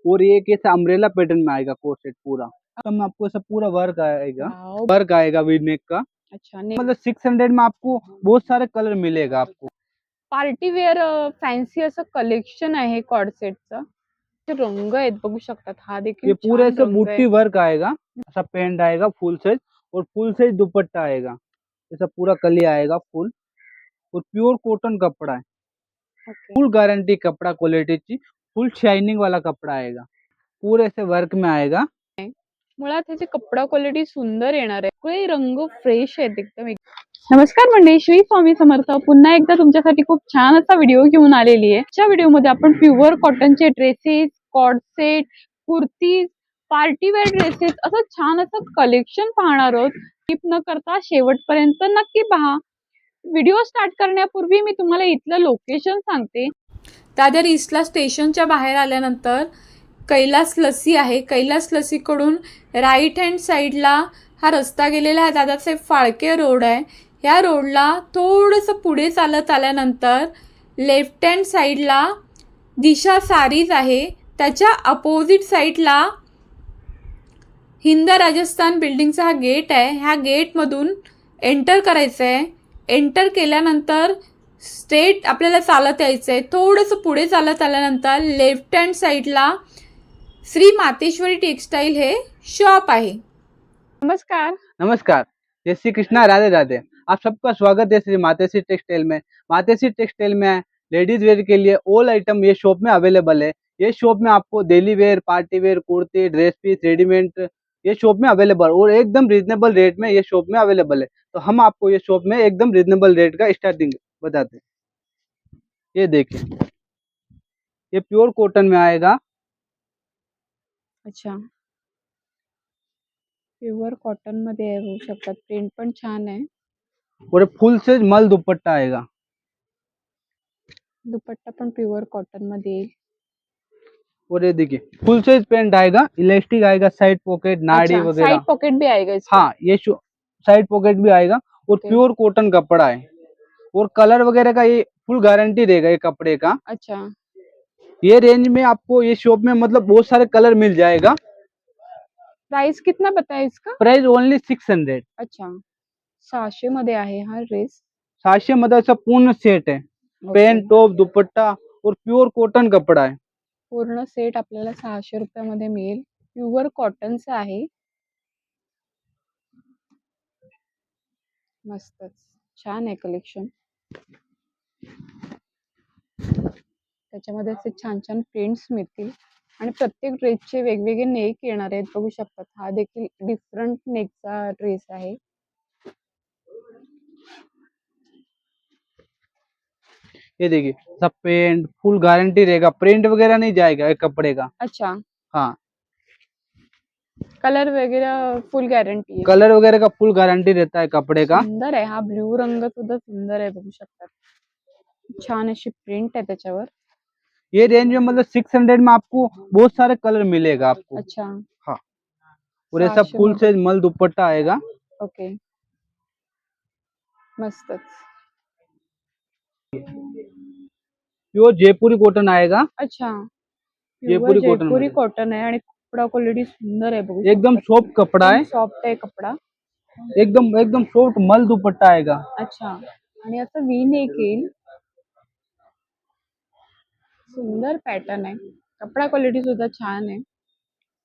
और ये कैसा अम्ब्रेला पैटर्न में आएगा कोट सेट पूरा। में आपको ऐसा पूरा वर्क आएगा वी नेक का। अच्छा, मतलब 600 में आपको बहुत सारे कलर मिलेगा आपको। पार्टी वेअर फॅन्सी असं कलेक्शन आहे कॉर्ड सेटचं। ते रंग आहेत बघू शकतात, हा देखील ये पूरे छान ऐसे रंग आहे। बूटी वर्क आएगा, ऐसा पैंट आएगा फुल साइज और फुल साइज दुपट्टा आएगा, ऐसा पूरा कली आएगा फुल। और प्योर कॉटन कपड़ा है, ओके, फुल गारंटी कपड़ा क्वालिटी की, फुल शाइनिंग वाला कपड़ा आएगा, पूरे ऐसे वर्क में आएगा। मुळात ह्याची कपडा क्वालिटी सुंदर येणार आहे, सगळे रंग फ्रेश आहेत एकदम। नमस्कार मंडळी, श्री स्वामी समर्थ। पुन्हा एकदा तुमच्यासाठी खूप छान असा व्हिडिओ घेऊन आलेली आहे। च्या व्हिडिओमध्ये आपण प्युअर कॉटनचे dresses, cord set, kurtis, party wear dresses असं छान असं कलेक्शन पाहणार आहोत। स्किप न करता शेवटपर्यंत नक्की पहा। व्हिडिओ स्टार्ट करण्यापूर्वी मी तुम्हाला इथलं लोकेशन सांगते। दादर ईस्टला स्टेशनच्या बाहेर आल्यानंतर कैलास लस्सी आहे। कैलास लस्सीकडून राईट हँड साईडला हा रस्ता गेलेला आहे, दादासाहेब फाळके रोड आहे। ह्या रोडला थोडंसं पुढे चालत आल्यानंतर लेफ्ट हँड साईडला दिशा सारीज आहे, त्याच्या अपोजिट साईडला हिंद राजस्थान बिल्डिंगचा हा गेट आहे। ह्या गेटमधून एंटर करायचं आहे। एंटर केल्यानंतर स्ट्रेट आपल्याला चालत यायचं आहे। थोडंसं पुढे चालत आल्यानंतर लेफ्ट हँड साईडला श्री मातेश्वरी टेक्सटाइल हे शॉप आहे। नमस्कार। नमस्कार, जय श्री कृष्णा, राधे राधे। आप सबका स्वागत है श्री मातेश्वरी टेक्सटाइल में। मातेश्वरी टेक्सटाइल में लेडीज वेयर के लिए ऑल आइटम ये शॉप में अवेलेबल है। ये शॉप में आपको daily wear, party wear, kurti, dress piece, readymade ये शॉप में अवेलेबल और एकदम रीजनेबल रेट में ये शॉप में अवेलेबल है। तो हम आपको ये शॉप में एकदम रीजनेबल रेट का स्टार्टिंग बताते हैं। ये देखिए, ये प्योर कॉटन में आएगा। अच्छा, प्युअर कॉटन मध्ये आहे, बघू शकतात प्रिंट पण छान आहे। और फुल साइज मल दुपट्टा आएगा। दुपट्टा पण प्युअर कॉटन मध्ये येईल। और ये देखिए, फुल साइज पैंट आएगा, इलास्टिक आएगा, साइड पॉकेट, नाड़ी अच्छा, वगैरह। साइड पॉकेट भी आएगा इसका। हाँ, ये साइड पॉकेट भी आएगा और ओके। प्योर कॉटन कपड़ा है और कलर वगैरह का ये फुल गारंटी रहेगा ये कपड़े का। अच्छा, ये रेंज में आपको ये शॉप में मतलब बहुत सारे कलर मिल जाएगा। प्राइस कितना बताया इसका? Price only 600। अच्छा, 600 मध्ये आहे हा ड्रेस। 700 मतलब सब पूर्ण सेट है, ओके, पैंट, टॉप, दुपट्टा और प्योर कॉटन कपड़ा है। पूर्ण सेट आपल्याला 600 रुपयामध्ये मिळेल। प्युअर कॉटनचं आहे। मस्तच, छान आहे कलेक्शन। त्याच्यामध्ये असे छान छान प्रिंट्स मिळतील आणि प्रत्येक ड्रेसचे वेगवेगळे नेक येणार आहेत, बघू शकतात। हा देखील डिफरंट नेकचा ड्रेस आहे। ये देखिए, सब पेंट फुल गारंटी रहेगा, प्रिंट वगैरह नहीं जाएगा ये कपड़े का। अच्छा, हाँ, कलर वगैरह फुल गॅरंटी आहे। कलर वगैरह का फुल गारंटी रहता है कपड़े का। सुंदर आहे, हा ब्ल्यू रंग सुद्धा सुंदर आहे, बघू शकतात। छान अशी प्रिंट आहे त्याच्यावर। ये रेंज में मतलब 600 में आपको बहुत सारे कलर मिलेगा आपको। अच्छा, हाँ, और ये सब 600 फुल मध्ये। साइज मल दुपट्टा आएगा। ओके, मस्तच। प्योर जयपुरी कॉटन आएगा। अच्छा, प्युअर जयपुरी कॉटन जयपुरी मध्ये कॉटन आहे आणि कपडा क्वालिटी सुंदर आहे, बघू एकदम शकतात। सॉफ्ट कपड़ा है, सॉफ्ट आहे कपडा। एकदम एकदम सॉफ्ट मल दुपट्टा आएगा। अच्छा, आणि आता वी नेक येईल। सुंदर पॅटर्न आहे, कपडा क्वालिटी सुद्धा छान आहे।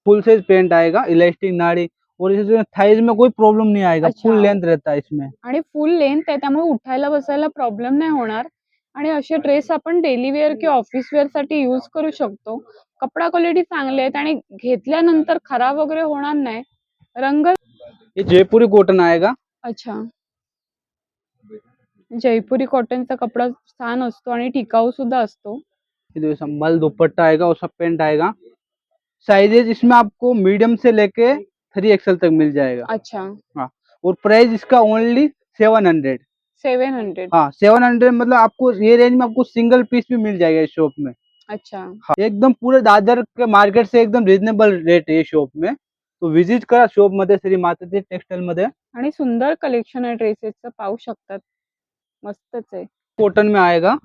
फुल साइज पैंट आएगा, इलास्टिक नाड़ी और इसमें थाइज में कोई प्रॉब्लम नहीं आएगा, अच्छा, फुल लेंथ रहता है इसमें। आणि फुल लेंथ आहे, त्यामुळे उठायला बसायला प्रॉब्लेम नाही होणार आणि असे ड्रेस आपण डेली वेअर किंवा ऑफिस वेअर साठी यूज करू शकतो। कपडा क्वालिटी चांगले आहेत आणि घेतल्यानंतर खराब वगैरे होणार नाही। रंग, ये जयपुरी कॉटन आएगा। अच्छा, जयपुरी कॉटनचा कपडा छान असतो आणि टिकाऊ सुद्धा असतो। ये देखो, सब मल दुपट्टा आएगा और सब पैंट आएगा। साइजेज इसमें आपको मीडियम से लेके 3XL तक मिल जाएगा। अच्छा, हाँ, और प्राइस इसका ओनली 700। 700। हाँ, 700 मतलब आपको ये रेंज में आपको सिंगल पीस भी मिल जाएगा इस शॉप में। अच्छा, हाँ, एकदम पूरे दादर के मार्केट से एकदम रिजनेबल रेट है ये शॉप में। तो विजिट करा शॉप मध्ये, श्री मातेश्वरी टेक्सटाइल मध्ये। आणि सुंदर कलेक्शन आहे ड्रेसेसचं, पाहू शकतात। मस्तच आहे। कॉटन में आएगा,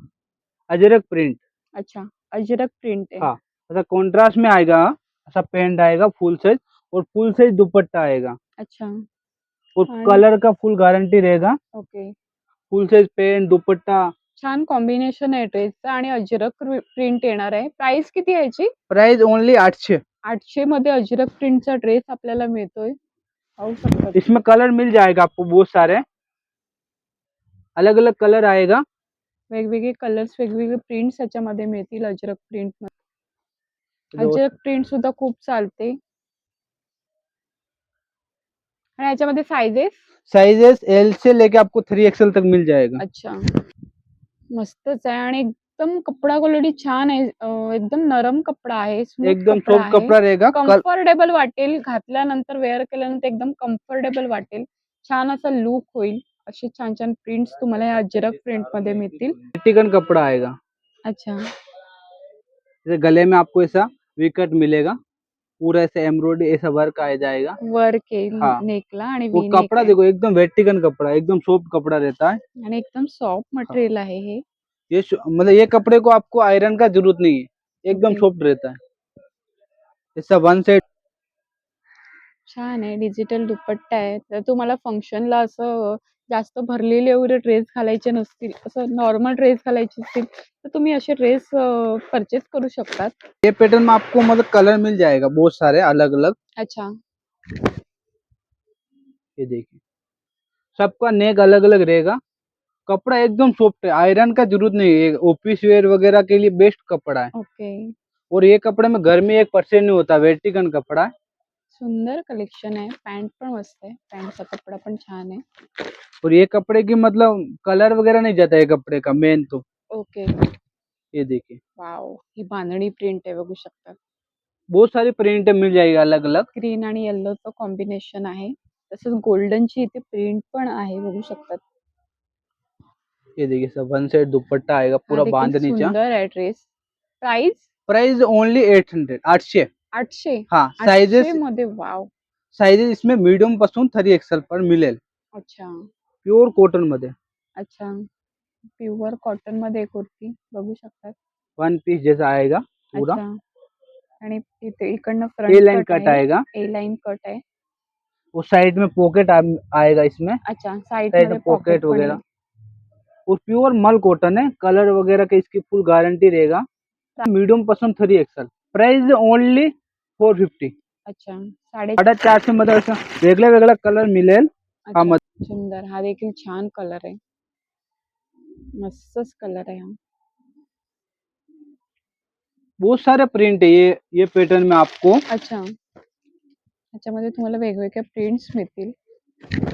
अजरक प्रिंट। अच्छा, अजरक प्रिंट आहे। हाँ, ऐसा कॉन्ट्रास्ट में आएगा, ऐसा पैंट आएगा फुल साइज और फुल साइज दुपट्टा आएगा अच्छा. और आणि कलर का फुल गारंटी रहेगा। ओके. फुल साइज पैंट दुपट्टा। छान कॉम्बिनेशन आहे ड्रेसचं आणि अजरक प्रिंट येणार आहे. प्राइस किती आहे याची? Price only 800। 800 मध्ये अजरक प्रिंटचा ड्रेस आपल्याला मिळतोय. पाहू शकता. इसमें कलर मिल जाएगा आपको बहुत सारे, अलग अलग कलर आएगा। वेगवेगळे कलर्स, वेगवेगळे प्रिंट्स याच्यामध्ये मिळतील अजरक प्रिंट मध्ये. जो अजरक प्रिंट सुद्धा खूप चालते. आणि याच्यामध्ये साइजेस? साइजेस एल से लेके आपको 3XL तक मिल जाएगा। अच्छा. मस्तच आहे आणि एकदम कपडा क्वालिटी छान आहे. एकदम नरम कपडा आहे, स्मूथ एकदम कपडा सॉफ्ट आहे. कपड़ा रहेगा। कम्फर्टेबल वाटेल घातल्यानंतर, वेअर केल्यानंतर एकदम कम्फर्टेबल वाटेल. छान असा लुक होईल. असे छान छान प्रिंट्स तुम्हाला या अजरक प्रिंट मध्ये मिळतील. वर्टिकल कपड़ा आएगा। अच्छा. जैसे गले में आपको ऐसा विकट मिलेगा, पूरा ऐसे एम्ब्रॉयडरी ऐसा वर्क आ जाएगा। वर्क आहे हाँ, नेकला आणि वो वी नेक कपड़ा आहे देखो एकदम वर्टिकल कपड़ा, एकदम सॉफ्ट कपड़ा रहता है। आणि एकदम सॉफ्ट मटेरियल आहे हे. मतलब ये कपड़े को आपको आयरन का जरूरत नहीं है, एकदम ओके. सॉफ्ट रहता है। ऐसा वन साइड छान आहे. डिजिटल दुपट्टा आहे. तर तुम्हाला फंक्शनला असं जास्त भरलेले वगैरे ड्रेस घालायचे नसतील, असं नॉर्मल ड्रेस घालायचे असतील, तर तुम्ही असे ड्रेस परचेस करू शकतात. ये पैटर्न में आपको मतलब कलर मिल जाएगा बहुत सारे अलग अलग। अच्छा. ये देखिए सबका नेक अलग अलग रहेगा। कपड़ा एकदम सॉफ्ट है, आयरन का जरूरत नहीं है। ऑफिस वेयर वगैरह के लिए बेस्ट कपड़ा है। ओके. और ये कपड़े में गर्मी 1% नहीं होता, वेटिकन कपड़ा है। सुंदर कलेक्शन आहे. पॅन्ट पण मस्त आहे. पॅन्टचा कपडा पण छान आहे. और ये कपड़े की मतलब कलर वगैरह नहीं जाता है कपड़े का मेन तो। ओके. ये देखिए वॉव! ही बांधणी प्रिंट आहे बघू शकता. बहुत सारी प्रिंट मिल जाएगी अलग अलग। ग्रीन आणि येल्लोचं कॉम्बिनेशन आहे. तसंच गोल्डनची इथे प्रिंट पण आहे बघू शकतात. ये देखिए सब वन साइड दुपट्टा आएगा हा पूरा देखील बांधणीचा। सुंदर आहे ड्रेस. प्राइस? Price only 800, 800। 800. हाँ 800 साइजेस, मध्ये वॉव! साइजेस इसमें मीडियम पासून 3XL पर मिळेल, अच्छा. प्युअर कॉटन मध्ये। अच्छा. प्युअर कॉटन मध्ये कुर्ती बघू शकतात. वन पीस जैसा आएगा पूरा। अच्छा. आणि इथे इकडनं ए फ्रंट लाइन कट कट आहे. आएगा, ए लाइन कट आहे. वो साइड में पॉकेट आएगा इसमें, अच्छा. साइड साइड मध्ये में पॉकेट पॉकेट पण वगैरह। आहे. और प्योर मल कॉटन है, कलर वगैरह की इसकी फुल गारंटी रहेगा। मीडियम पासून 3XL। Price only 450। अच्छा. साडे 450 मध्ये असं वेगळा वेगळा कलर मिळेल। हा अच्छा. सुंदर. हा देखील छान कलर आहे. मस्तच कलर आहे हा. बहुत सारे प्रिंट है ये पैटर्न में आपको। अच्छा. ह्याच्यामध्ये तुम्हाला वेगवेगळे प्रिंट्स मिळतील.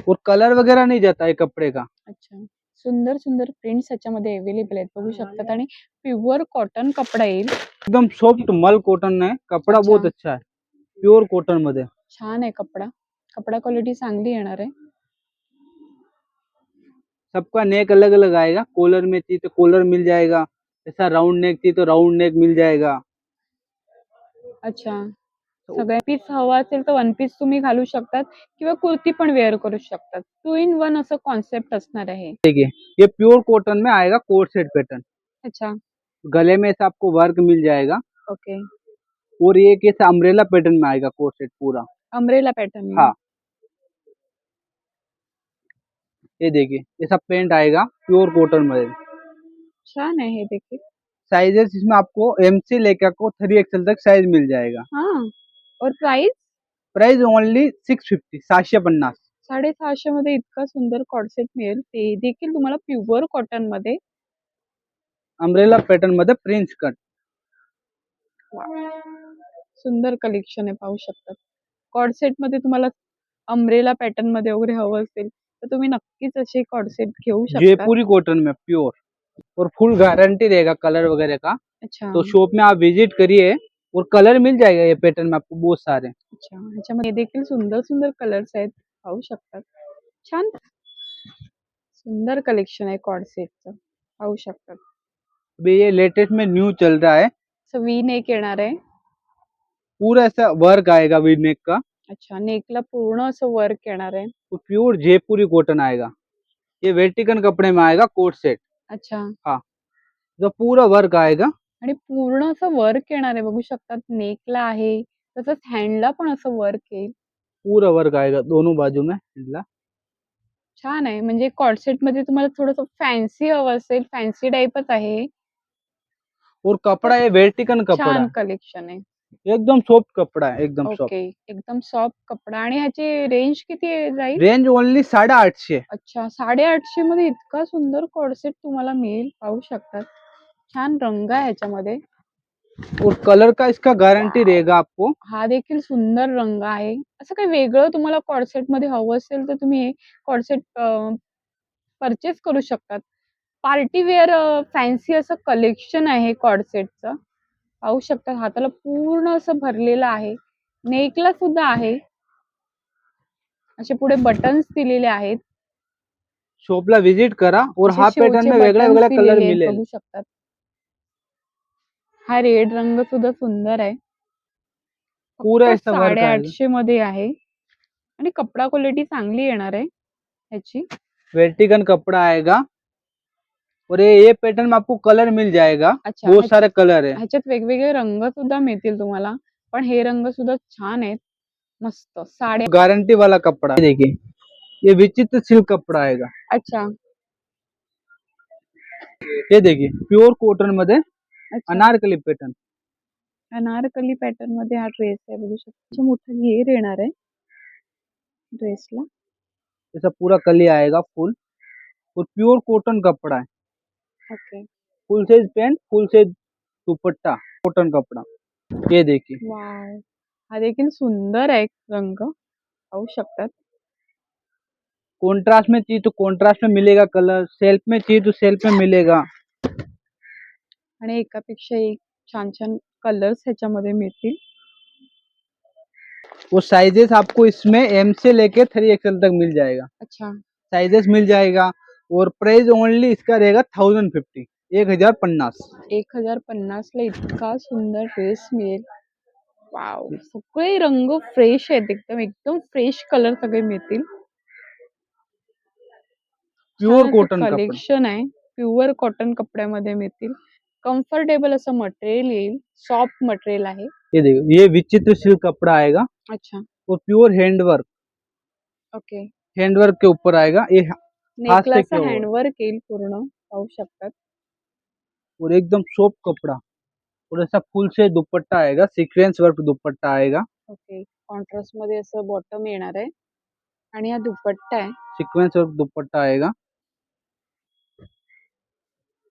और कलर वगैरह नहीं जाता है कपड़े का। अच्छा. सुंदर सुंदर प्रिंट्स ह्याच्यामध्ये अवेलेबल आहेत बघू शकतात आणि प्युअर कॉटन कपडा येईल. एकदम सॉफ्ट मल कॉटन है, कपड़ा अच्छा. बहुत अच्छा है, प्योर कॉटन मध्ये। छान आहे कपडा. कपडा क्वालिटी चांगली येणार आहे. सबका नेक अलग अलग आएगा। कॉलर में चाहिए तो कॉलर मिल जाएगा, ऐसा राउंड नेक चाहिए तो राउंड नेक मिल जाएगा। अच्छा. सगळ्या पीस हवा असेल तर वन पीस तुम्ही घालू शकतात किंवा कुर्ती पण वेअर करू शकतात. 2 in 1 असं कॉन्सेप्ट असणार आहे. देखिए ये प्योर कॉटन में आएगा, कोट सेट पैटर्न। अच्छा. गले में ऐसा आपको वर्क मिल जाएगा ओके. और ये कैसा अम्ब्रेला पैटर्न में आएगा कोट सेट पूरा। अम्ब्रेला पॅटर्न में. हाँ ये देखिए ऐसा पेंट आएगा प्योर कॉटन में। छान आहे हे देखील. साइजेस इसमें आपको एम से लेकर आपको 3XL तक साइज मिल जाएगा। हाँ. और प्राइस? Price only 650, 750। 650 मध्ये इतका सुंदर कॉर्सेट मिळेल. ते देखील तुम्हाला प्युअर कॉटन मध्ये. अम्ब्रेला पैटर्न मध्ये प्रिंस कट। सुंदर कलेक्शन आहे पाहू शकतात. कॉर्सेट मध्ये तुम्हाला अम्ब्रेला पॅटर्न मध्ये वगैरे हवं असेल तर तुम्ही नक्कीच असे कॉर्सेट घेऊ शकता. जयपुरी कॉटन में प्योर और फुल गारंटी रहेगा कलर वगैरह का। अच्छा. तो शॉप में आप विजिट करिए और कलर मिल जाएगा ये पैटर्न में आपको बहुत सारे। अच्छा. ह्याच्यामध्ये देखील सुंदर सुंदर कलर्स आहेत पाहू शकतात. छान सुंदर कलेक्शन आहे कॉर्सेटचं पाहू शकतात. अभी ये लेटेस्ट में न्यू चल रहा है, असं वी नेक येणार आहे. पूरा ऐसा वर्क आएगा वी नेक का। अच्छा. नेकला पूर्ण असं वर्क येणार आहे. तो प्योर जयपुरी कॉटन आएगा। ये वेटिकन कपड़े में आएगा कोट सेट। अच्छा. हाँ जो पूरा वर्क आएगा आणि पूर्ण असं वर्क येणार आहे बघू शकतात. नेकला आहे, तसंच हँडला पण असं वर्क येईल. पूरा वर्क आएगा दोनों बाजू में इनला. छान आहे. म्हणजे कॉर्ड सेटमध्ये तुम्हाला थोडंसं फॅन्सी हवं असेल, फॅन्सी टाइपच आहे. और तर कपड़ा ये वेर्टिकन कपड़ा छान है, कलेक्शन आहे. एकदम सॉफ्ट कपड़ा है, एकदम सॉफ्ट. ओके. एकदम सॉफ्ट कपडा आणि ह्याची रेंज किती जाईल? Range only 850. अच्छा, 850 मध्ये इतका सुंदर कॉर्ड सेट तुम्हाला मिळेल. पाहू शकतात. छान रंग आहे ह्याच्यामध्ये. और कलर का इसका गारंटी वॉव! रहेगा आपको. हा देखील सुंदर रंग आहे. असं काही वेगळं तुम्हाला कॉर्ड सेटमध्ये हवं असेल, तर तुम्ही हे कॉर्ड सेट पर्चेस करू शकतात. पार्टी वेअर फॅन्सी असं कलेक्शन आहे कॉर्ड सेटचं. पाहू शकता हाताला पूर्ण असं भरलेलं आहे. नेकला सुद्धा आहे. असे पुढे बटन्स दिलेले आहेत. शॉपला विजिट करा और असे हा पॅटर्न शोचे में वेगळ्या बटन्स वेगळ्या कलर दिलेले आहेत मिळेल. बघू शकतात. हा रेड रंग सुद्धा सुंदर आहे. पूरा फक्त ऐसा वर्क आएगा. 850 मध्ये आहे आणि कपडा क्वालिटी चांगली येणार आहे ह्याची. वेर्टिकन कपड़ा आएगा और ये पैटर्न में आपको कलर मिल जाएगा. अच्छा, बहुत सारे कलर है. ह्याच्यात वेगवेगळे रंग सुद्धा मिळतील तुम्हाला. पण हे रंग सुद्धा छान आहेत. मस्त. गारंटी वाला कपड़ा है. देखिए ये विचित्र सिल्क कपड़ा आएगा. अच्छा, ये देखिए प्योर कॉटन मध्ये अच्छा. अनारकली पैटर्न. अनारकली पॅटर्न मध्ये हा ड्रेस आहे बघू शकता. अच्छा, मोठा घेर येणार आहे ड्रेसला. ऐसा पूरा कली आएगा फुल और प्योर कॉटन कपड़ा है. Okay. Full size pant, full size dupatta, cotton कपड़ा. ये देखिए वॉव! हा देखील सुंदर आहे रंग. पाहू शकतात. कॉन्ट्रास्ट में चाहिए तो कॉन्ट्रास्ट में मिलेगा कलर, सेल्फ में चाहिए तो सेल्फ में मिलेगा. आणि एकापेक्षा एक छान-छान कलर्स ह्याच्यामध्ये मिळतील. वो साइजेस आपको इसमें एम से लेके 3XL तक मिल जाएगा. अच्छा, साइजेस मिल जाएगा और प्राइस ओनली इसका रहेगा 1050. 1050. 1050 ला इतका सुंदर ड्रेस मिळेल. वॉव! सगळे रंग फ्रेश आहेत एकदम, एकदम फ्रेश कलर सगळे मिळतील. छान प्योर असं कॉटन कपड़ा. कलेक्शन आहे. प्युअर कॉटन कपड्यामध्ये मिळतील. कम्फर्टेबल असं मटेरियल येईल. सॉफ्ट मटेरियल आहे. ये देखो ये विचित्र सिल्क कपड़ा आएगा अच्छा, और प्योर हैंडवर्क. ओके. हैंडवर्क के ऊपर आएगा. ये हाथ नेकला से असं किया हुआ है हँडवर्क येईल पूर्ण. पाहू शकतात. और एकदम सॉफ्ट कपड़ा. और ऐसा फुल से दुपट्टा आएगा, सीक्वेंस वर्क दुपट्टा आएगा. ओके. कॉन्ट्रास्टमध्ये असं बॉटम येणार आहे आणि हा दुपट्टा आहे. सीक्वेंस वर्क दुपट्टा आएगा.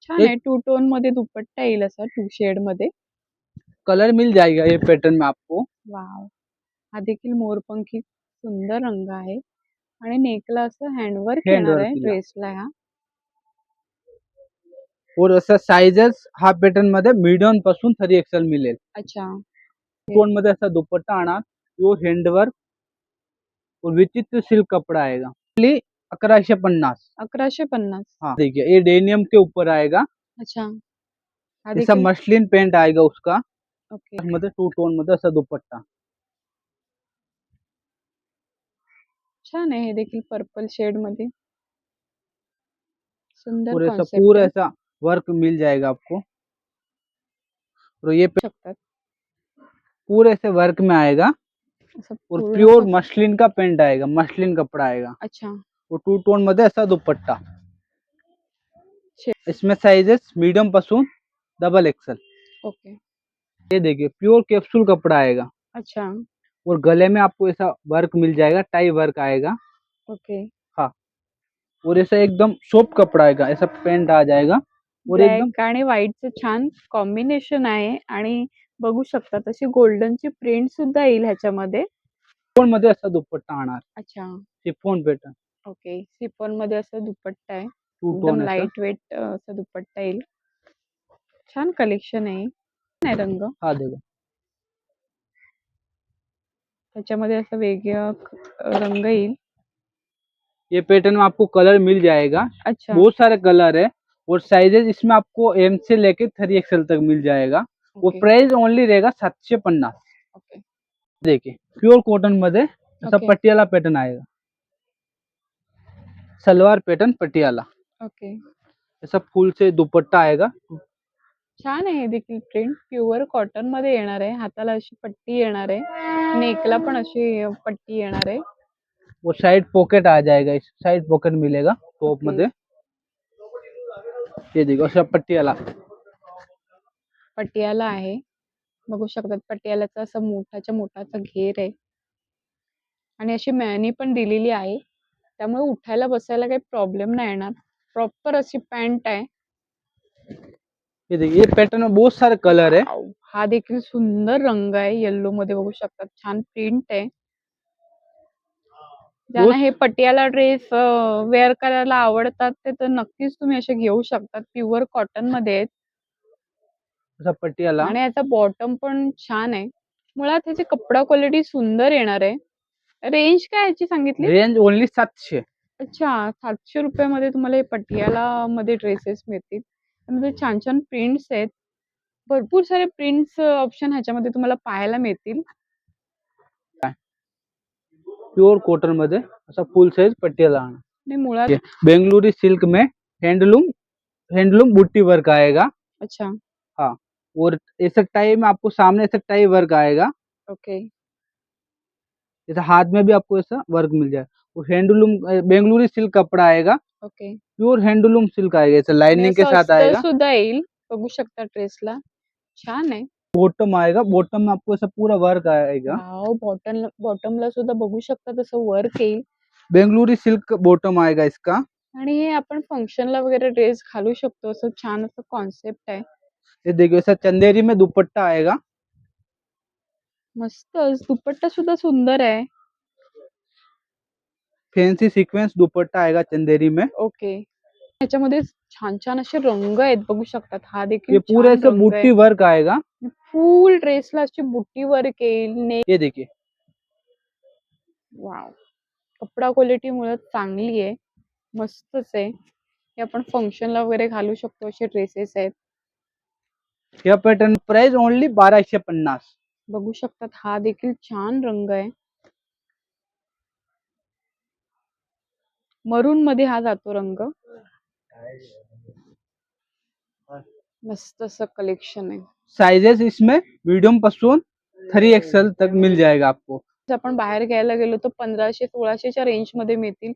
छान एक आहे. टू टोन मध्ये दुपट्टा येईल असा 2 शेड मध्ये. कलर मिल जाएगा ये पैटर्न में आपको. वॉव! हा देखील मोरपंखी सुंदर रंग आहे आणि नेकला असं हँडवर्क येणार हैंडवर्क आहे केला ड्रेसला ह्या. और असा साइजेस हा पॅटर्न मध्ये मीडियम पासून 3XL मिळेल. अच्छा, टोन मध्ये असा दुपट्टा आना, प्योर हैंडवर्क और विचित्र सिल्क कपड़ा आएगा. ओनली 1150. 1150. हाँ देखिए ये डेनियम के ऊपर आएगा. अच्छा, हा ऐसा देखील मसलिन पेंट आएगा उसका. ओके. मध्ये टू टोन मध्ये असा दुपट्टा. छान आहे हे देखील पर्पल शेड मध्ये. सुंदर और ऐसा कॉन्सेप्ट पूरा आहे. ऐसा वर्क मिल जाएगा आपको. और ये शकतात. पूरे ऐसे वर्क में आएगा असं और पूर्ण प्योर असं मसलिन का पेंट आएगा, मसलिन कपड़ा आएगा. अच्छा. और टू टोन मध्ये असा दुपट्टा. शे इसमें साइजेस मीडियम पासून XXL. ओके. ये देखिए प्योर कैप्सूल कपड़ा आएगा अच्छा, और गले में आपको ऐसा वर्क मिल जाएगा, टाई वर्क आएगा. ओके. हाँ और ऐसा एकदम सॉफ्ट कपड़ा आएगा, ऐसा पेंट आ जाएगा और एकदम ब्लॅक आणि व्हाईटचं छान कॉम्बिनेशन आहे आणि बघू शकता तशी गोल्डनची प्रिंट सुद्धा येईल ह्याच्यामध्ये. शिफॉन मध्ये असा दुपट्टा आणार. अच्छा, शिफॉन पॅटर्न ओके. शिफॉन मध्ये असं दुपट्टा आहे. टू एकदम टोन ऐसा. लाईट वेट असं दुपट्टा येईल. छान कलेक्शन आहे. छान आहे रंग. हा देखो त्याच्यामध्ये असं वेगळं रंग येईल. ये पैटर्न में आपको कलर मिल जाएगा. अच्छा, बहुत सारे कलर है और साइजेस इसमें आपको एम से लेके 3XL तक मिल जाएगा. वो ओके, प्राइस ओनली रहेगा 750. ओके, देखिए प्योर कॉटन मध्ये असा ओके, पटियाला पैटर्न आएगा. सलवार पैटर्न पटियाला. ओके. ऐसा फुल से दुपट्टा आएगा. छान आहे हे देखील प्रिंट प्युअर कॉटन मध्ये येणार आहे. हाताला अशी पट्टी येणार आहे. नेकला पण अशी पट्टी येणार आहे. वो साइड पॉकेट आ जाएगा, इस साइड पॉकेट मिलेगा टॉप ओके. मध्ये. ये देखो अशा पट्टीयाला. पटियाला आहे. बघू शकतात पटियालाचा असा मोठाच्या मोठाचा घेर आहे आणि अशी मॅनी पण दिलेली आहे. त्यामुळे उठायला बसायला काही प्रॉब्लेम नाही येणार. प्रॉपर अशी पॅन्ट आहे. ये देखिए ये पैटर्न में बहुत सारे कलर है. वाव! हा देखील सुंदर रंग आहे. येलो मध्ये बघू शकतात. छान प्रिंट आहे. ज्यांना हे पटियाला ड्रेस वेअर करायला आवडतात ते तर नक्कीच तुम्ही असे घेऊ शकतात. प्युअर कॉटन मध्ये आहेत असा पट्टीयाला. आणि याचा बॉटम पण छान आहे. मुळात ह्याची कपडा क्वालिटी सुंदर येणार आहे. रेंज काय याची सांगितली? Range only 700. अच्छा, ₹700 मध्ये तुम्हाला हे पटियाला मध्ये ड्रेसेस मिळतील. त्यामध्ये छान छान प्रिंट्स आहेत. भरपूर सारे प्रिंट्स ऑप्शन ह्याच्यामध्ये तुम्हाला पाहायला मिळतील. प्योर कॉटन मध्ये असा फुल साइज पट्टीयाला. आणि मुळात ये बेंगलुरु सिल्क में हैंडलूम बुट्टी वर्क आएगा. अच्छा, हाँ, और ऐसा टाई में आपको सामने ऐसा टाई वर्क आएगा. ओके. जैसे हाथ में भी आपको ऐसा वर्क मिल जाए. और हैंडलूम बेंगलुरु सिल्क कपड़ा आएगा. ओके. प्योर हैंडलूम सिल्क आएगा, ऐसा आणि लाइनिंग के असं साथ अस्तर आएगा. सुद्धा येईल. बघू शकता ड्रेसला. छान आहे. बॉटम आएगा, बॉटम में आपको ऐसा पूरा वर्क आएगा. वॉव! बॉटमला सुद्धा बघू शकता तसं वर्क येईल. बेंगलुरु सिल्क बॉटम आएगा इसका. आणि हे आपण फंक्शनला वगैरे ड्रेस घालू शकतो. असं छान असं कॉन्सेप्ट आहे. ये देखिए ऐसा चंदेरी में दुपट्टा आएगा. मस्तच. दुपट्टा सुद्धा सुंदर आहे. फैंसी सीक्वेंस दुपट्टा आएगा चंदेरी में. ओके. ह्याच्यामध्ये छान छान असे रंग आहेत बघू शकतात. हा देखील ये पूरे छान ऐसे रंग आहे. बूटी वर्क आएगा. फुल ड्रेसला अशी बुट्टी वर्क येईल. ये देखिए वॉव! कपडा क्वालिटी मुळात चांगली आहे. मस्तच आहे. हे आपण फंक्शनला वगैरे घालू शकतो असे ड्रेसेस आहेत. यह पैटर्न प्राइस ओनली 1250. बघू शकतात हा देखील छान रंग आहे. मरून मध्ये हा जातो रंग. मस्त असं कलेक्शन आहे. साइजेस इसमें मीडियम पासून 3XL तक मिल जाएगा आपको. जर आपण बाहेर घ्यायला गेलो तर 1500-1600च्या रेंज मध्ये मिळतील.